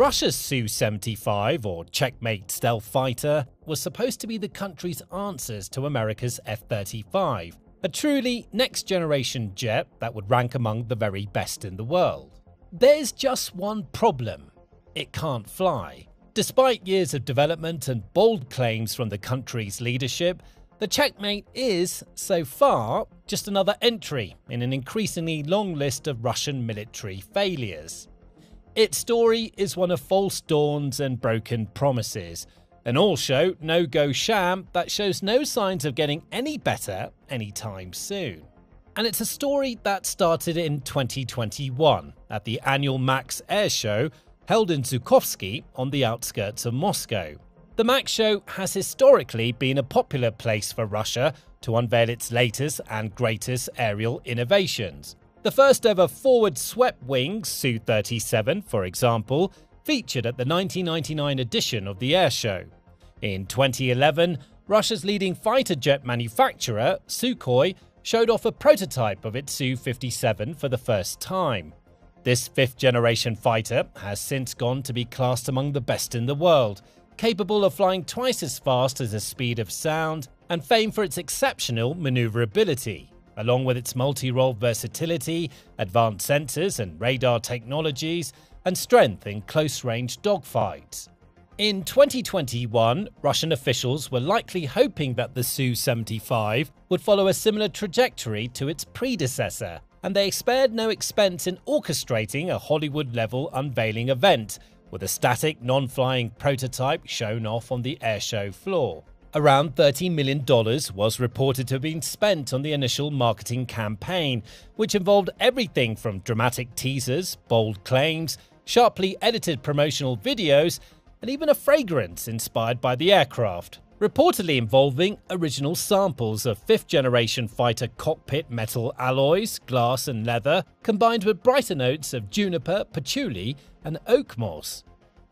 Russia's Su-75, or Checkmate stealth fighter, was supposed to be the country's answers to America's F-35, a truly next-generation jet that would rank among the very best in the world. There's just one problem: it can't fly. Despite years of development and bold claims from the country's leadership, the Checkmate is, so far, just another entry in an increasingly long list of Russian military failures. Its story is one of false dawns and broken promises, an all-show, no-go sham that shows no signs of getting any better anytime soon. And it's a story that started in 2021 at the annual MAX Air Show held in Zhukovsky on the outskirts of Moscow. The MAX Show has historically been a popular place for Russia to unveil its latest and greatest aerial innovations. The first ever forward swept-wing Su-37, for example, featured at the 1999 edition of the air show. In 2011, Russia's leading fighter jet manufacturer, Sukhoi, showed off a prototype of its Su-57 for the first time. This fifth-generation fighter has since gone to be classed among the best in the world, capable of flying twice as fast as the speed of sound, and famed for its exceptional maneuverability, along with its multi-role versatility, advanced sensors and radar technologies, and strength in close-range dogfights. In 2021, Russian officials were likely hoping that the Su-75 would follow a similar trajectory to its predecessor, and they spared no expense in orchestrating a Hollywood-level unveiling event, with a static, non-flying prototype shown off on the airshow floor. Around $30 million was reported to have been spent on the initial marketing campaign, which involved everything from dramatic teasers, bold claims, sharply edited promotional videos, and even a fragrance inspired by the aircraft, reportedly involving original samples of fifth-generation fighter cockpit metal alloys, glass and leather, combined with brighter notes of juniper, patchouli and oak moss.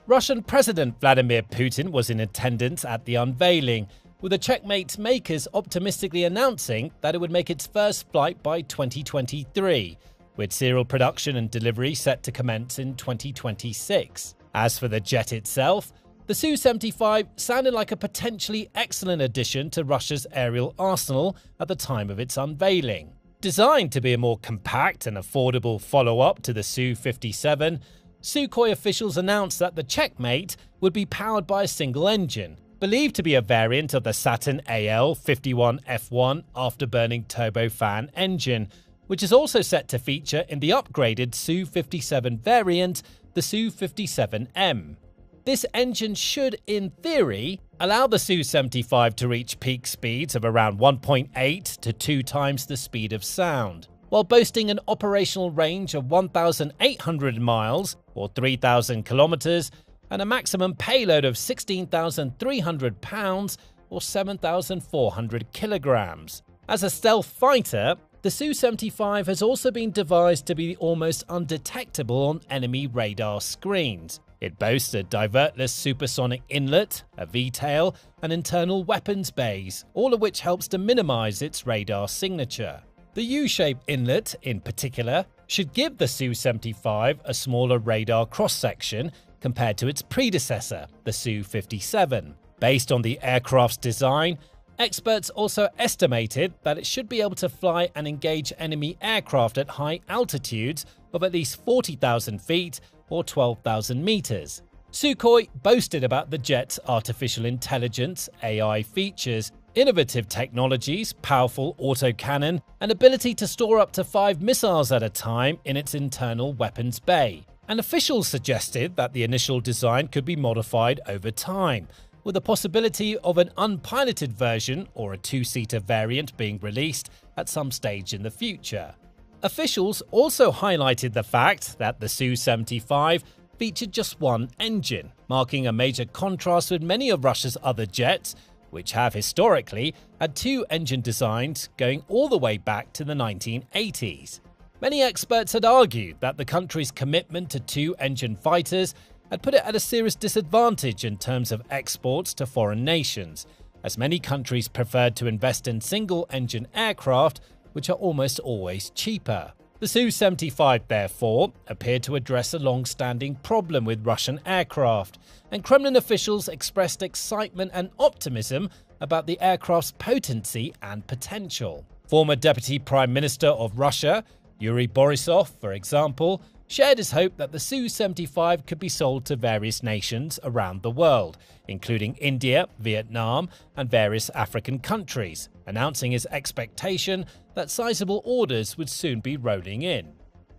Russian President Vladimir Putin was in attendance at the unveiling, with the Checkmate makers optimistically announcing that it would make its first flight by 2023, with serial production and delivery set to commence in 2026. As for the jet itself, the Su-75 sounded like a potentially excellent addition to Russia's aerial arsenal at the time of its unveiling. Designed to be a more compact and affordable follow-up to the Su-57, Sukhoi officials announced that the Checkmate would be powered by a single engine, believed to be a variant of the Saturn AL-51F1 afterburning turbofan engine, which is also set to feature in the upgraded Su-57 variant, the Su-57M. This engine should, in theory, allow the Su-75 to reach peak speeds of around 1.8 to 2 times the speed of sound, while boasting an operational range of 1,800 miles or 3,000 kilometers and a maximum payload of 16,300 pounds or 7,400 kilograms. As a stealth fighter, the Su-75 has also been devised to be almost undetectable on enemy radar screens. It boasts a divertless supersonic inlet, a V-tail, and internal weapons bays, all of which helps to minimize its radar signature. The U-shaped inlet, in particular, should give the Su-75 a smaller radar cross-section compared to its predecessor, the Su-57. Based on the aircraft's design, experts also estimated that it should be able to fly and engage enemy aircraft at high altitudes of at least 40,000 feet or 12,000 meters. Sukhoi boasted about the jet's artificial intelligence, AI features, innovative technologies, powerful autocannon, and ability to store up to 5 missiles at a time in its internal weapons bay. And officials suggested that the initial design could be modified over time, with the possibility of an unpiloted version or a 2-seater variant being released at some stage in the future. Officials also highlighted the fact that the Su-75 featured just one engine, marking a major contrast with many of Russia's other jets, which have historically had 2 engine designs going all the way back to the 1980s. Many experts had argued that the country's commitment to 2-engine fighters had put it at a serious disadvantage in terms of exports to foreign nations, as many countries preferred to invest in single-engine aircraft, which are almost always cheaper. The Su-75, therefore, appeared to address a long-standing problem with Russian aircraft, and Kremlin officials expressed excitement and optimism about the aircraft's potency and potential. Former Deputy Prime Minister of Russia, Yuri Borisov, for example, shared his hope that the Su-75 could be sold to various nations around the world, including India, Vietnam, and various African countries, announcing his expectation that sizable orders would soon be rolling in.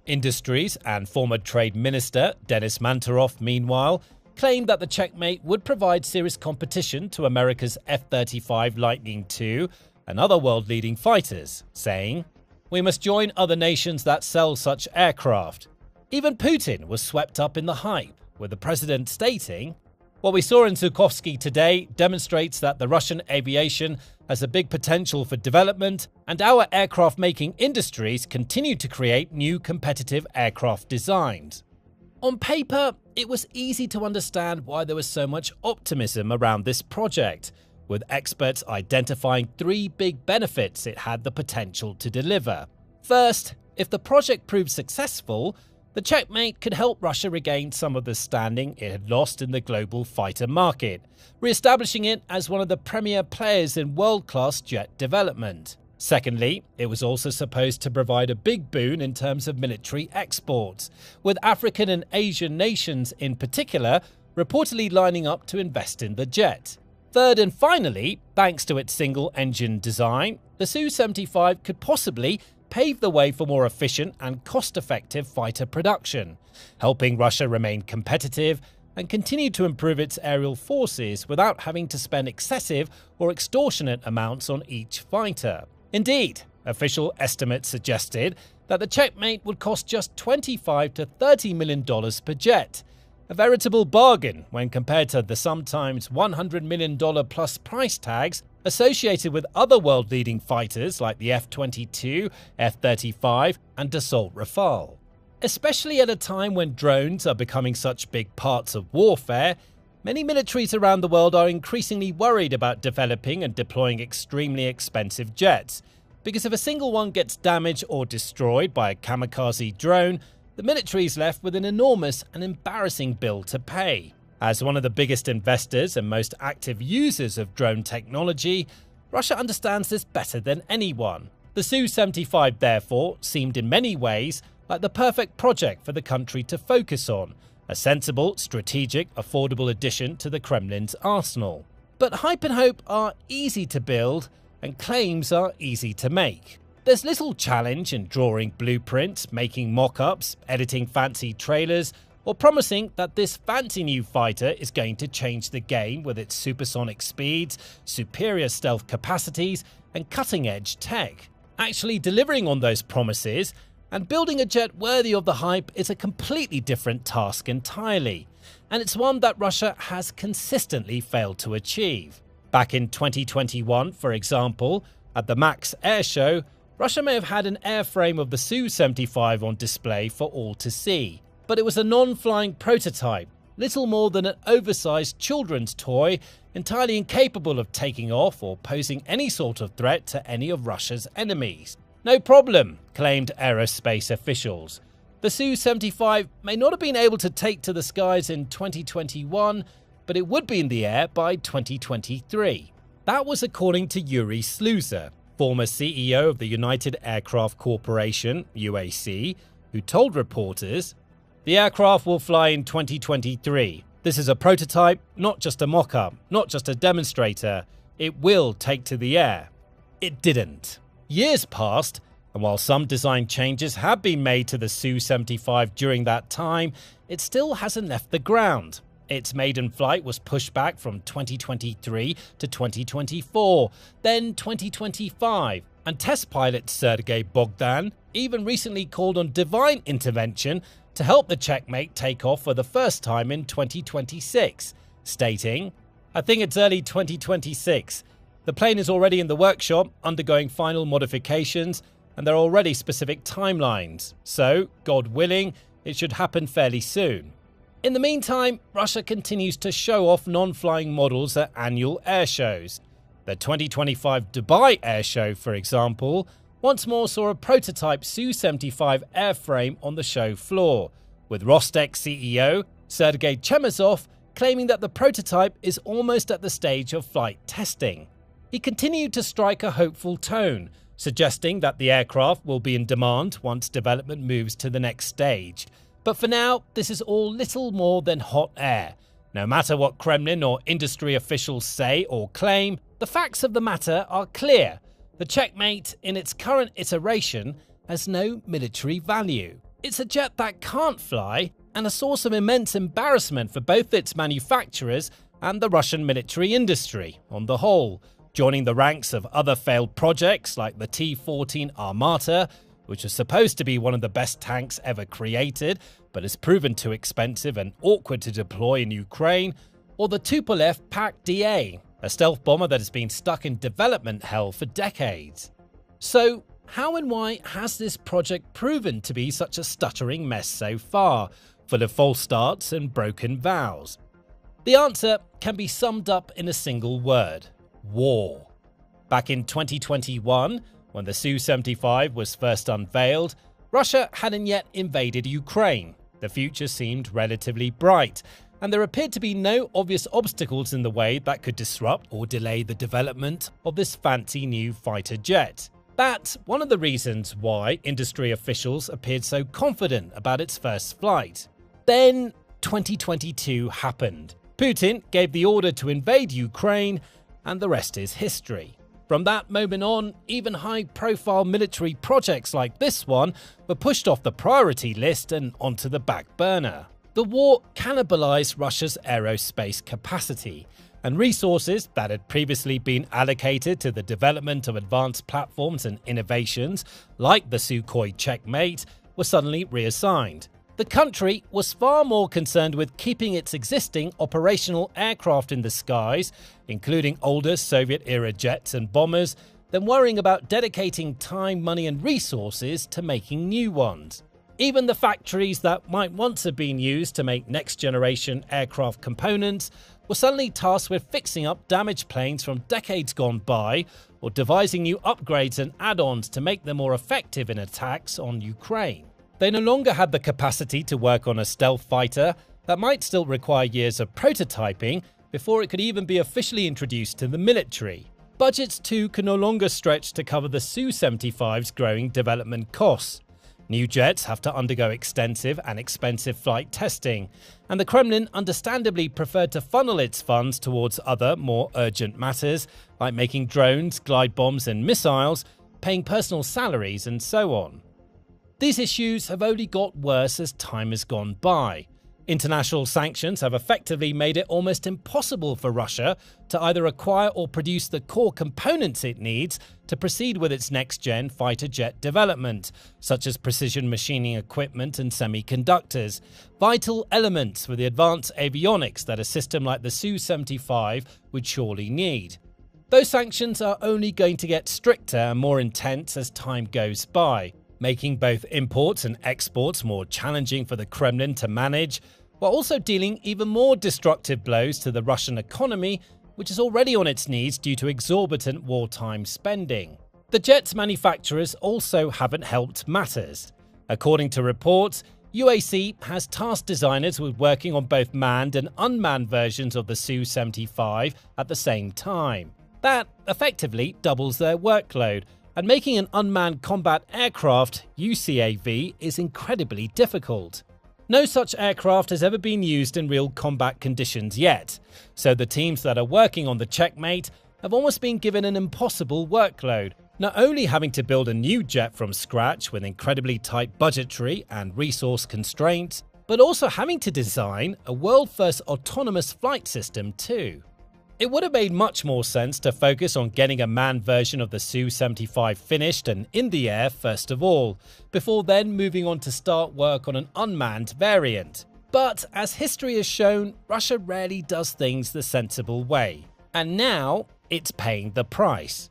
Industries and former Trade Minister Denis Manturov, meanwhile, claimed that the Checkmate would provide serious competition to America's F-35 Lightning II and other world-leading fighters, saying, "We must join other nations that sell such aircraft." Even Putin was swept up in the hype, with the president stating, "What we saw in Zhukovsky today demonstrates that the Russian aviation has a big potential for development, and our aircraft-making industries continue to create new competitive aircraft designs." On paper, it was easy to understand why there was so much optimism around this project, with experts identifying three big benefits it had the potential to deliver. First, if the project proved successful, the Checkmate could help Russia regain some of the standing it had lost in the global fighter market, re-establishing it as one of the premier players in world-class jet development. Secondly, it was also supposed to provide a big boon in terms of military exports, with African and Asian nations in particular reportedly lining up to invest in the jet. Third and finally, thanks to its single-engine design, the Su-75 could possibly pave the way for more efficient and cost-effective fighter production, helping Russia remain competitive and continue to improve its aerial forces without having to spend excessive or extortionate amounts on each fighter. Indeed, official estimates suggested that the Checkmate would cost just $25 to $30 million per jet, a veritable bargain when compared to the sometimes $100 million plus price tags associated with other world-leading fighters like the F-22, F-35, and Dassault Rafale. Especially at a time when drones are becoming such big parts of warfare, many militaries around the world are increasingly worried about developing and deploying extremely expensive jets, because if a single one gets damaged or destroyed by a kamikaze drone, the military is left with an enormous and embarrassing bill to pay. As one of the biggest investors and most active users of drone technology, Russia understands this better than anyone. The Su-75, therefore, seemed in many ways like the perfect project for the country to focus on, a sensible, strategic, affordable addition to the Kremlin's arsenal. But hype and hope are easy to build, and claims are easy to make. There's little challenge in drawing blueprints, making mock-ups, editing fancy trailers, or promising that this fancy new fighter is going to change the game with its supersonic speeds, superior stealth capacities, and cutting-edge tech. Actually delivering on those promises and building a jet worthy of the hype is a completely different task entirely, and it's one that Russia has consistently failed to achieve. Back in 2021, for example, at the Max Air Show, Russia may have had an airframe of the Su-75 on display for all to see, but it was a non-flying prototype, little more than an oversized children's toy, entirely incapable of taking off or posing any sort of threat to any of Russia's enemies. No problem, claimed aerospace officials. The Su-75 may not have been able to take to the skies in 2021, but it would be in the air by 2023. That was according to Yuri Sluza, former CEO of the United Aircraft Corporation, UAC, who told reporters, "The aircraft will fly in 2023. This is a prototype, not just a mock-up, not just a demonstrator. It will take to the air." It didn't. Years passed, and while some design changes have been made to the Su-75 during that time, it still hasn't left the ground. Its maiden flight was pushed back from 2023 to 2024, then 2025, and test pilot Sergei Bogdan even recently called on divine intervention to help the Checkmate take off for the first time in 2026, stating, "I think it's early 2026. The plane is already in the workshop, undergoing final modifications, and there are already specific timelines, so, God willing, it should happen fairly soon." In the meantime, Russia continues to show off non-flying models at annual air shows. The 2025 Dubai Air Show, for example, once more saw a prototype Su-75 airframe on the show floor, with Rostec CEO Sergei Chemezov claiming that the prototype is almost at the stage of flight testing. He continued to strike a hopeful tone, suggesting that the aircraft will be in demand once development moves to the next stage. But for now, this is all little more than hot air. No matter what Kremlin or industry officials say or claim, the facts of the matter are clear. The Checkmate, in its current iteration, has no military value. It's a jet that can't fly, and a source of immense embarrassment for both its manufacturers and the Russian military industry on the whole, joining the ranks of other failed projects like the T-14 Armata, which was supposed to be one of the best tanks ever created, but has proven too expensive and awkward to deploy in Ukraine, or the Tupolev PAK-DA, a stealth bomber that has been stuck in development hell for decades. So, how and why has this project proven to be such a stuttering mess so far, full of false starts and broken vows? The answer can be summed up in a single word: war. Back in 2021, when the Su-75 was first unveiled, Russia hadn't yet invaded Ukraine. The future seemed relatively bright, and there appeared to be no obvious obstacles in the way that could disrupt or delay the development of this fancy new fighter jet. That's one of the reasons why industry officials appeared so confident about its first flight. Then 2022 happened. Putin gave the order to invade Ukraine, and the rest is history. From that moment on, even high-profile military projects like this one were pushed off the priority list and onto the back burner. The war cannibalized Russia's aerospace capacity, and resources that had previously been allocated to the development of advanced platforms and innovations, like the Sukhoi Checkmate, were suddenly reassigned. The country was far more concerned with keeping its existing operational aircraft in the skies, including older Soviet-era jets and bombers, than worrying about dedicating time, money and resources to making new ones. Even the factories that might once have been used to make next-generation aircraft components were suddenly tasked with fixing up damaged planes from decades gone by, or devising new upgrades and add-ons to make them more effective in attacks on Ukraine. They no longer had the capacity to work on a stealth fighter that might still require years of prototyping before it could even be officially introduced to the military. Budgets too can no longer stretch to cover the Su-75's growing development costs. New jets have to undergo extensive and expensive flight testing, and the Kremlin understandably preferred to funnel its funds towards other, more urgent matters, like making drones, glide bombs and missiles, paying personal salaries and so on. These issues have only got worse as time has gone by. International sanctions have effectively made it almost impossible for Russia to either acquire or produce the core components it needs to proceed with its next-gen fighter jet development, such as precision machining equipment and semiconductors, vital elements for the advanced avionics that a system like the Su-75 would surely need. Those sanctions are only going to get stricter and more intense as time goes by, making both imports and exports more challenging for the Kremlin to manage, while also dealing even more destructive blows to the Russian economy, which is already on its knees due to exorbitant wartime spending. The jet's manufacturers also haven't helped matters. According to reports, UAC has tasked designers with working on both manned and unmanned versions of the Su-75 at the same time. That effectively doubles their workload, and making an unmanned combat aircraft, UCAV, is incredibly difficult. No such aircraft has ever been used in real combat conditions yet, so the teams that are working on the Checkmate have almost been given an impossible workload, not only having to build a new jet from scratch with incredibly tight budgetary and resource constraints, but also having to design a world-first autonomous flight system too. It would have made much more sense to focus on getting a manned version of the Su-75 finished and in the air first of all, before then moving on to start work on an unmanned variant. But as history has shown, Russia rarely does things the sensible way, and now it's paying the price.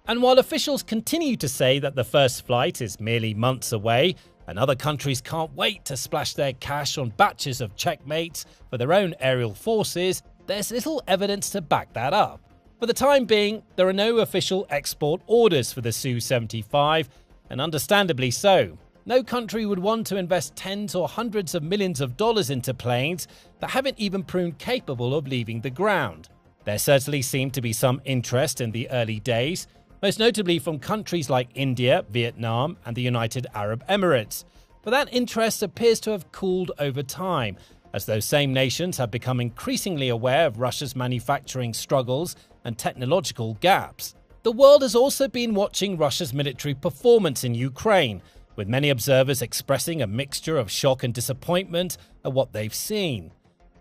And while officials continue to say that the first flight is merely months away, and other countries can't wait to splash their cash on batches of Checkmates for their own aerial forces, there's little evidence to back that up. For the time being, there are no official export orders for the Su-75, and understandably so. No country would want to invest tens or hundreds of millions of dollars into planes that haven't even proven capable of leaving the ground. There certainly seemed to be some interest in the early days, most notably from countries like India, Vietnam, and the United Arab Emirates. But that interest appears to have cooled over time, as those same nations have become increasingly aware of Russia's manufacturing struggles and technological gaps. The world has also been watching Russia's military performance in Ukraine, with many observers expressing a mixture of shock and disappointment at what they've seen.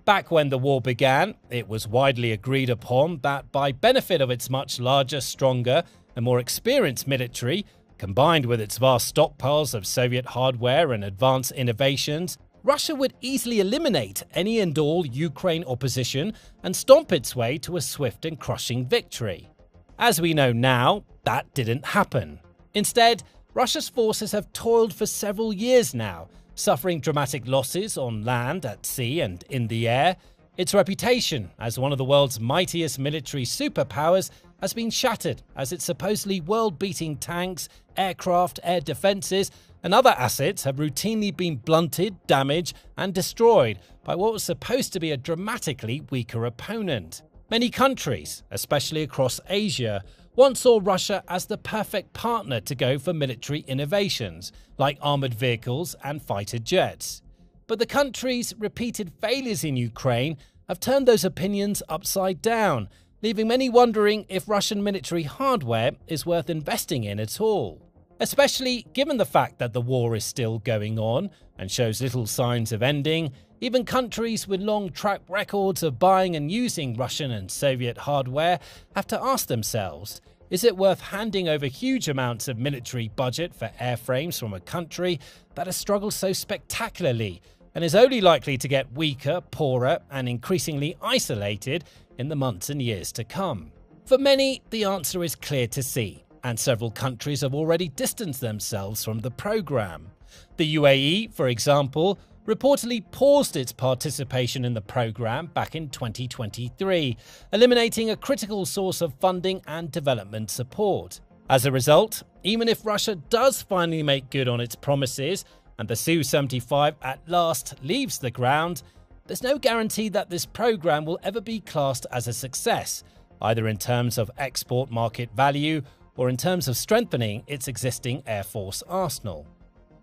Back when the war began, it was widely agreed upon that by benefit of its much larger, stronger, and more experienced military, combined with its vast stockpiles of Soviet hardware and advanced innovations, Russia would easily eliminate any and all Ukraine opposition and stomp its way to a swift and crushing victory. As we know now, that didn't happen. Instead, Russia's forces have toiled for several years now, suffering dramatic losses on land, at sea, and in the air. Its reputation as one of the world's mightiest military superpowers has been shattered as its supposedly world-beating tanks, aircraft, air defenses, and other assets have routinely been blunted, damaged, and destroyed by what was supposed to be a dramatically weaker opponent. Many countries, especially across Asia, once saw Russia as the perfect partner to go for military innovations, like armoured vehicles and fighter jets. But the country's repeated failures in Ukraine have turned those opinions upside down, leaving many wondering if Russian military hardware is worth investing in at all. Especially given the fact that the war is still going on and shows little signs of ending, even countries with long track records of buying and using Russian and Soviet hardware have to ask themselves, is it worth handing over huge amounts of military budget for airframes from a country that has struggled so spectacularly and is only likely to get weaker, poorer, and increasingly isolated in the months and years to come? For many, the answer is clear to see, and several countries have already distanced themselves from the program. The UAE, for example, reportedly paused its participation in the program back in 2023, eliminating a critical source of funding and development support. As a result, even if Russia does finally make good on its promises and the Su-75 at last leaves the ground, there's no guarantee that this program will ever be classed as a success, either in terms of export market value or in terms of strengthening its existing Air Force arsenal.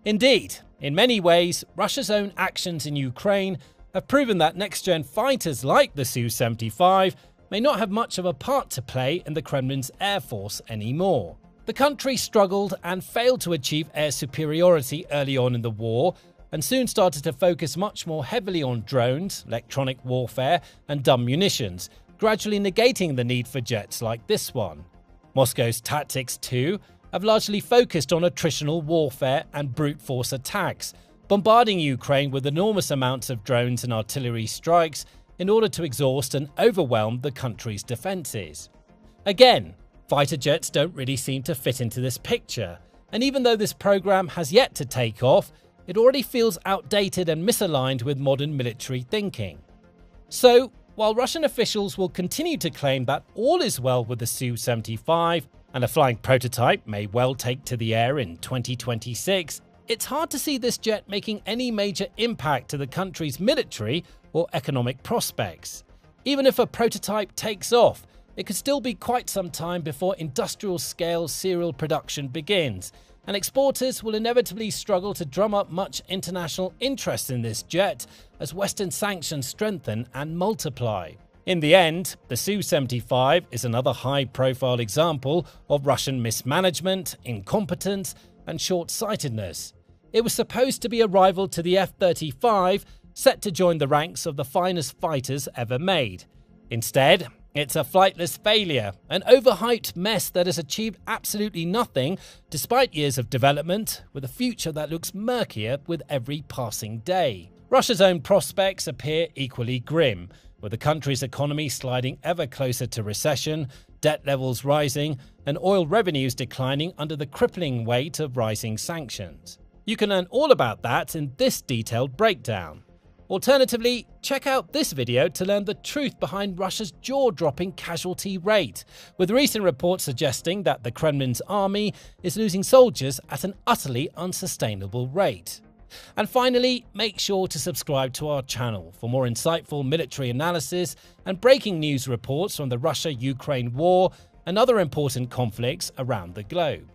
Indeed, in many ways, Russia's own actions in Ukraine have proven that next-gen fighters like the Su-75 may not have much of a part to play in the Kremlin's Air Force anymore. The country struggled and failed to achieve air superiority early on in the war, and soon started to focus much more heavily on drones, electronic warfare, and dumb munitions, gradually negating the need for jets like this one. Moscow's tactics, too, have largely focused on attritional warfare and brute force attacks, bombarding Ukraine with enormous amounts of drones and artillery strikes in order to exhaust and overwhelm the country's defences. Again, fighter jets don't really seem to fit into this picture, and even though this program has yet to take off, it already feels outdated and misaligned with modern military thinking. So, while Russian officials will continue to claim that all is well with the Su-75, and a flying prototype may well take to the air in 2026, it's hard to see this jet making any major impact to the country's military or economic prospects. Even if a prototype takes off, it could still be quite some time before industrial-scale serial production begins, and exporters will inevitably struggle to drum up much international interest in this jet as Western sanctions strengthen and multiply. In the end, the Su-75 is another high-profile example of Russian mismanagement, incompetence, and short-sightedness. It was supposed to be a rival to the F-35, set to join the ranks of the finest fighters ever made. Instead, it's a flightless failure, an overhyped mess that has achieved absolutely nothing despite years of development, with a future that looks murkier with every passing day. Russia's own prospects appear equally grim, with the country's economy sliding ever closer to recession, debt levels rising, and oil revenues declining under the crippling weight of rising sanctions. You can learn all about that in this detailed breakdown. Alternatively, check out this video to learn the truth behind Russia's jaw-dropping casualty rate, with recent reports suggesting that the Kremlin's army is losing soldiers at an utterly unsustainable rate. And finally, make sure to subscribe to our channel for more insightful military analysis and breaking news reports from the Russia-Ukraine war and other important conflicts around the globe.